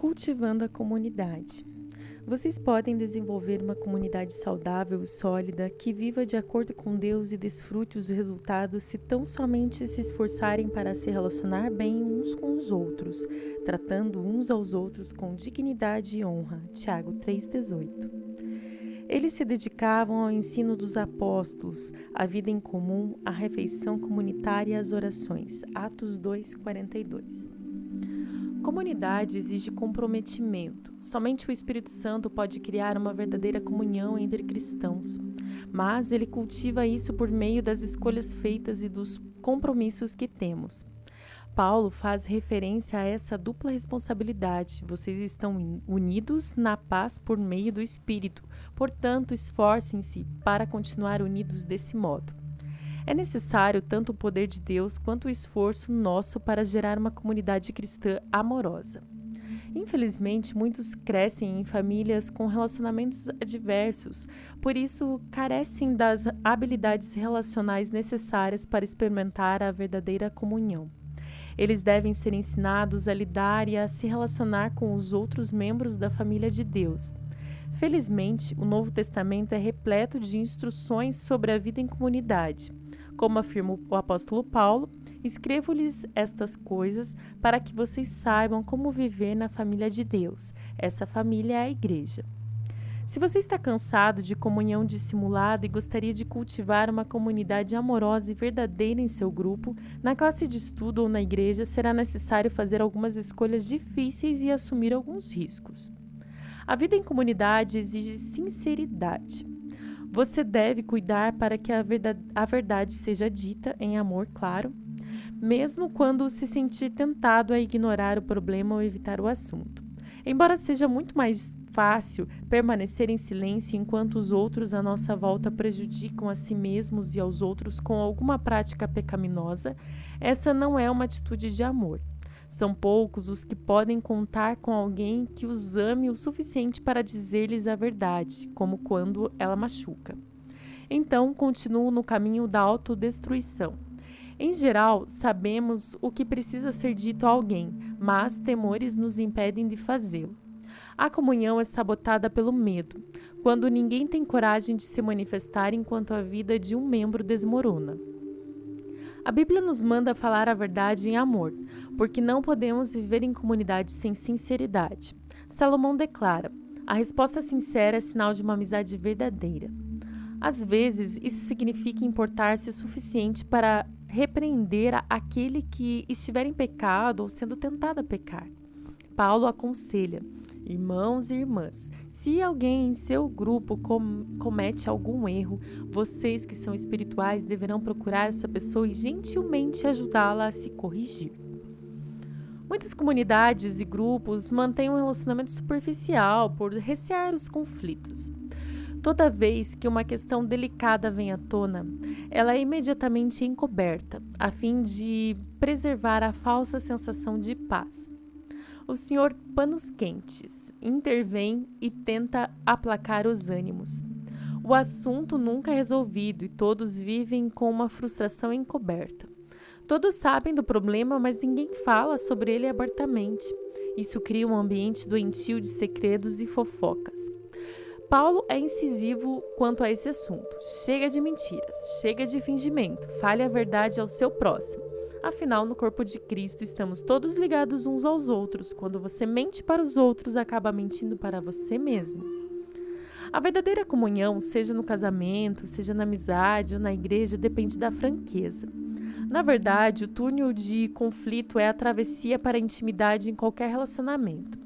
Cultivando a comunidade. Vocês podem desenvolver uma comunidade saudável e sólida que viva de acordo com Deus e desfrute os resultados se tão somente se esforçarem para se relacionar bem uns com os outros, tratando uns aos outros com dignidade e honra. Tiago 3,18. Eles se dedicavam ao ensino dos apóstolos, à vida em comum, à refeição comunitária e às orações. Atos 2,42. Comunidade exige comprometimento. Somente o Espírito Santo pode criar uma verdadeira comunhão entre cristãos, mas ele cultiva isso por meio das escolhas feitas e dos compromissos que temos. Paulo faz referência a essa dupla responsabilidade. Vocês estão unidos na paz por meio do Espírito, portanto, esforcem-se para continuar unidos desse modo. É necessário tanto o poder de Deus quanto o esforço nosso para gerar uma comunidade cristã amorosa. Infelizmente, muitos crescem em famílias com relacionamentos adversos, por isso carecem das habilidades relacionais necessárias para experimentar a verdadeira comunhão. Eles devem ser ensinados a lidar e a se relacionar com os outros membros da família de Deus. Felizmente, o Novo Testamento é repleto de instruções sobre a vida em comunidade. Como afirma o apóstolo Paulo, escrevo-lhes estas coisas para que vocês saibam como viver na família de Deus. Essa família é a igreja. Se você está cansado de comunhão dissimulada e gostaria de cultivar uma comunidade amorosa e verdadeira em seu grupo, na classe de estudo ou na igreja, será necessário fazer algumas escolhas difíceis e assumir alguns riscos. A vida em comunidade exige sinceridade. Você deve cuidar para que a verdade seja dita em amor, claro, mesmo quando se sentir tentado a ignorar o problema ou evitar o assunto. Embora seja muito mais fácil permanecer em silêncio enquanto os outros à nossa volta prejudicam a si mesmos e aos outros com alguma prática pecaminosa, essa não é uma atitude de amor. São poucos os que podem contar com alguém que os ame o suficiente para dizer-lhes a verdade, como quando ela machuca. Então, continuo no caminho da autodestruição. Em geral, sabemos o que precisa ser dito a alguém, mas temores nos impedem de fazê-lo. A comunhão é sabotada pelo medo, quando ninguém tem coragem de se manifestar enquanto a vida de um membro desmorona. A Bíblia nos manda falar a verdade em amor, porque não podemos viver em comunidade sem sinceridade. Salomão declara: a resposta sincera é sinal de uma amizade verdadeira. Às vezes, isso significa importar-se o suficiente para repreender aquele que estiver em pecado ou sendo tentado a pecar. Paulo aconselha: irmãos e irmãs, se alguém em seu grupo comete algum erro, vocês que são espirituais deverão procurar essa pessoa e gentilmente ajudá-la a se corrigir. Muitas comunidades e grupos mantêm um relacionamento superficial por recear os conflitos. Toda vez que uma questão delicada vem à tona, ela é imediatamente encoberta, a fim de preservar a falsa sensação de paz. O Senhor Panos Quentes intervém e tenta aplacar os ânimos. O assunto nunca é resolvido e todos vivem com uma frustração encoberta. Todos sabem do problema, mas ninguém fala sobre ele abertamente. Isso cria um ambiente doentio de segredos e fofocas. Paulo é incisivo quanto a esse assunto. Chega de mentiras, chega de fingimento, fale a verdade ao seu próximo. Afinal, no corpo de Cristo, estamos todos ligados uns aos outros. Quando você mente para os outros, acaba mentindo para você mesmo. A verdadeira comunhão, seja no casamento, seja na amizade ou na igreja, depende da franqueza. Na verdade, o túnel de conflito é a travessia para a intimidade em qualquer relacionamento.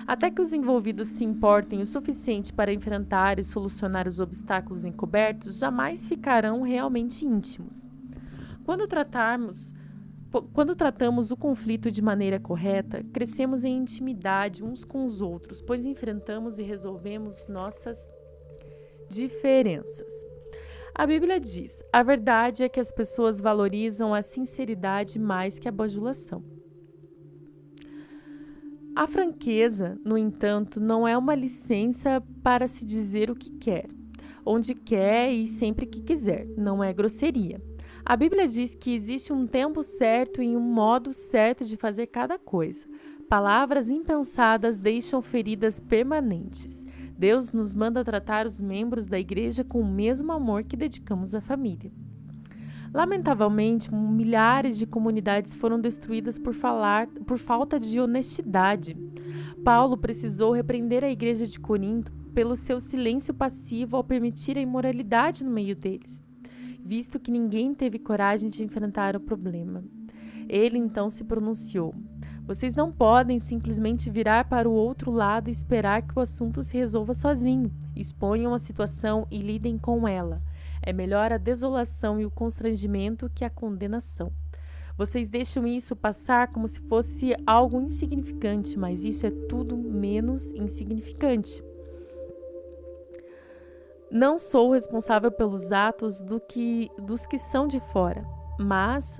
Até que os envolvidos se importem o suficiente para enfrentar e solucionar os obstáculos encobertos, jamais ficarão realmente íntimos. Quando tratamos o conflito de maneira correta, crescemos em intimidade uns com os outros, pois enfrentamos e resolvemos nossas diferenças. A Bíblia diz: a verdade é que as pessoas valorizam a sinceridade mais que a bajulação. A franqueza, no entanto, não é uma licença para se dizer o que quer, onde quer e sempre que quiser. Não é grosseria. A Bíblia diz que existe um tempo certo e um modo certo de fazer cada coisa. Palavras impensadas deixam feridas permanentes. Deus nos manda tratar os membros da igreja com o mesmo amor que dedicamos à família. Lamentavelmente, milhares de comunidades foram destruídas por falta de honestidade. Paulo precisou repreender a igreja de Corinto pelo seu silêncio passivo ao permitir a imoralidade no meio deles, visto que ninguém teve coragem de enfrentar o problema. Ele então se pronunciou: vocês não podem simplesmente virar para o outro lado e esperar que o assunto se resolva sozinho. Exponham a situação e lidem com ela. É melhor a desolação e o constrangimento que a condenação. Vocês deixam isso passar como se fosse algo insignificante, mas isso é tudo menos insignificante. Não sou responsável pelos atos dos que são de fora, mas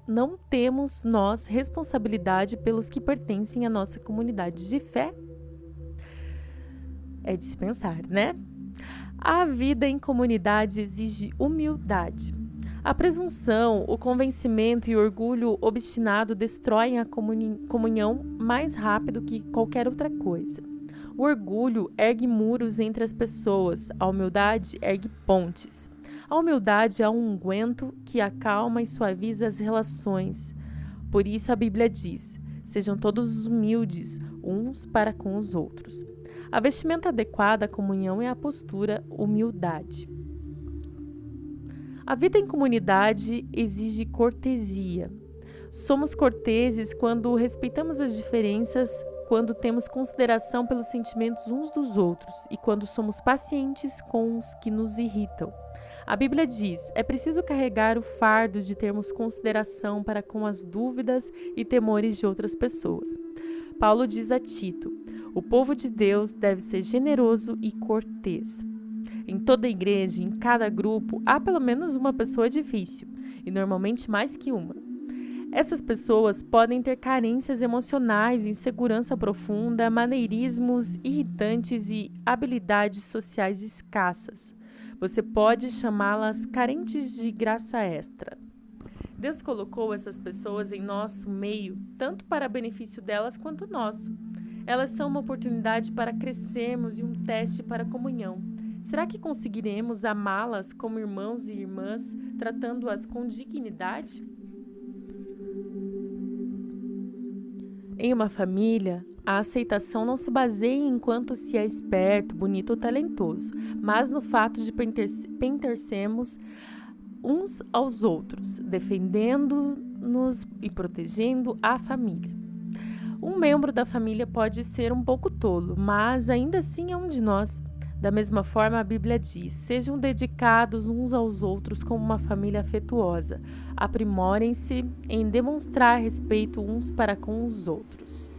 não temos nós responsabilidade pelos que pertencem à nossa comunidade de fé? É de se pensar, né? A vida em comunidade exige humildade. A presunção, o convencimento e o orgulho obstinado destroem a comunhão mais rápido que qualquer outra coisa. O orgulho ergue muros entre as pessoas, a humildade ergue pontes. A humildade é um unguento que acalma e suaviza as relações. Por isso a Bíblia diz: sejam todos humildes uns para com os outros. A vestimenta adequada à comunhão é a postura humildade. A vida em comunidade exige cortesia. Somos corteses quando respeitamos as diferenças, quando temos consideração pelos sentimentos uns dos outros e quando somos pacientes com os que nos irritam. A Bíblia diz: é preciso carregar o fardo de termos consideração para com as dúvidas e temores de outras pessoas. Paulo diz a Tito: o povo de Deus deve ser generoso e cortês. Em toda igreja, em cada grupo, há pelo menos uma pessoa difícil, e normalmente mais que uma. Essas pessoas podem ter carências emocionais, insegurança profunda, maneirismos irritantes e habilidades sociais escassas. Você pode chamá-las carentes de graça extra. Deus colocou essas pessoas em nosso meio, tanto para benefício delas quanto nosso. Elas são uma oportunidade para crescermos e um teste para a comunhão. Será que conseguiremos amá-las como irmãos e irmãs, tratando-as com dignidade? Em uma família, a aceitação não se baseia em quanto se é esperto, bonito ou talentoso, mas no fato de pertencermos uns aos outros, defendendo-nos e protegendo a família. Um membro da família pode ser um pouco tolo, mas ainda assim é um de nós. Da mesma forma, a Bíblia diz: sejam dedicados uns aos outros como uma família afetuosa. Aprimorem-se em demonstrar respeito uns para com os outros.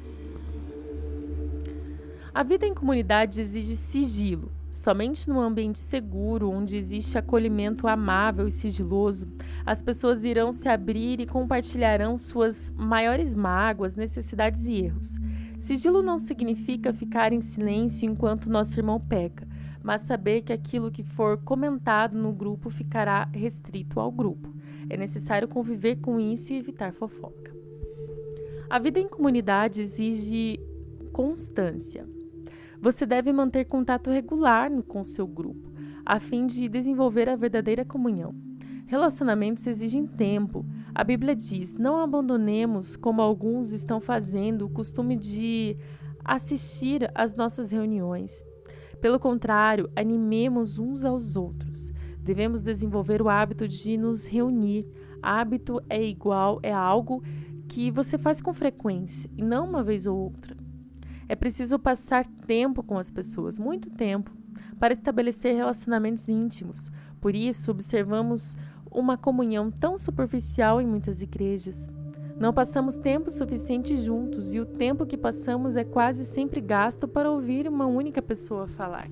A vida em comunidade exige sigilo. Somente num ambiente seguro, onde existe acolhimento amável e sigiloso, as pessoas irão se abrir e compartilharão suas maiores mágoas, necessidades e erros. Sigilo não significa ficar em silêncio enquanto nosso irmão peca, mas saber que aquilo que for comentado no grupo ficará restrito ao grupo. É necessário conviver com isso e evitar fofoca. A vida em comunidade exige constância. Você deve manter contato regular com seu grupo, a fim de desenvolver a verdadeira comunhão. Relacionamentos exigem tempo. A Bíblia diz: não abandonemos, como alguns estão fazendo, o costume de assistir às nossas reuniões. Pelo contrário, animemos uns aos outros. Devemos desenvolver o hábito de nos reunir. Hábito é algo que você faz com frequência, e não uma vez ou outra. É preciso passar tempo com as pessoas, muito tempo, para estabelecer relacionamentos íntimos. Por isso, observamos uma comunhão tão superficial em muitas igrejas. Não passamos tempo suficiente juntos e o tempo que passamos é quase sempre gasto para ouvir uma única pessoa falar.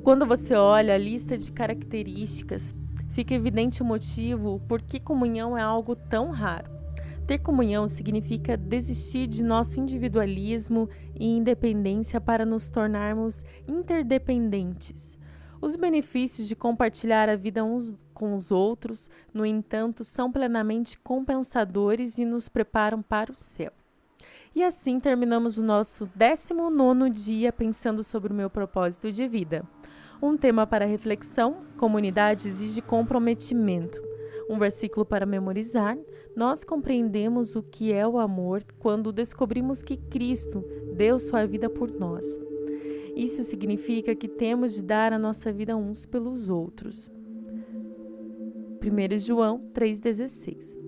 Quando você olha a lista de características, fica evidente o motivo por que comunhão é algo tão raro. Ter comunhão significa desistir de nosso individualismo e independência para nos tornarmos interdependentes. Os benefícios de compartilhar a vida uns com os outros, no entanto, são plenamente compensadores e nos preparam para o céu. E assim terminamos o nosso 19º dia pensando sobre o meu propósito de vida. Um tema para reflexão: comunidade exige comprometimento. Um versículo para memorizar: nós compreendemos o que é o amor quando descobrimos que Cristo deu sua vida por nós. Isso significa que temos de dar a nossa vida uns pelos outros. 1 João 3,16.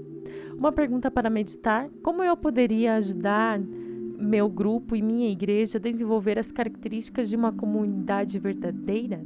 Uma pergunta para meditar: como eu poderia ajudar meu grupo e minha igreja a desenvolver as características de uma comunidade verdadeira?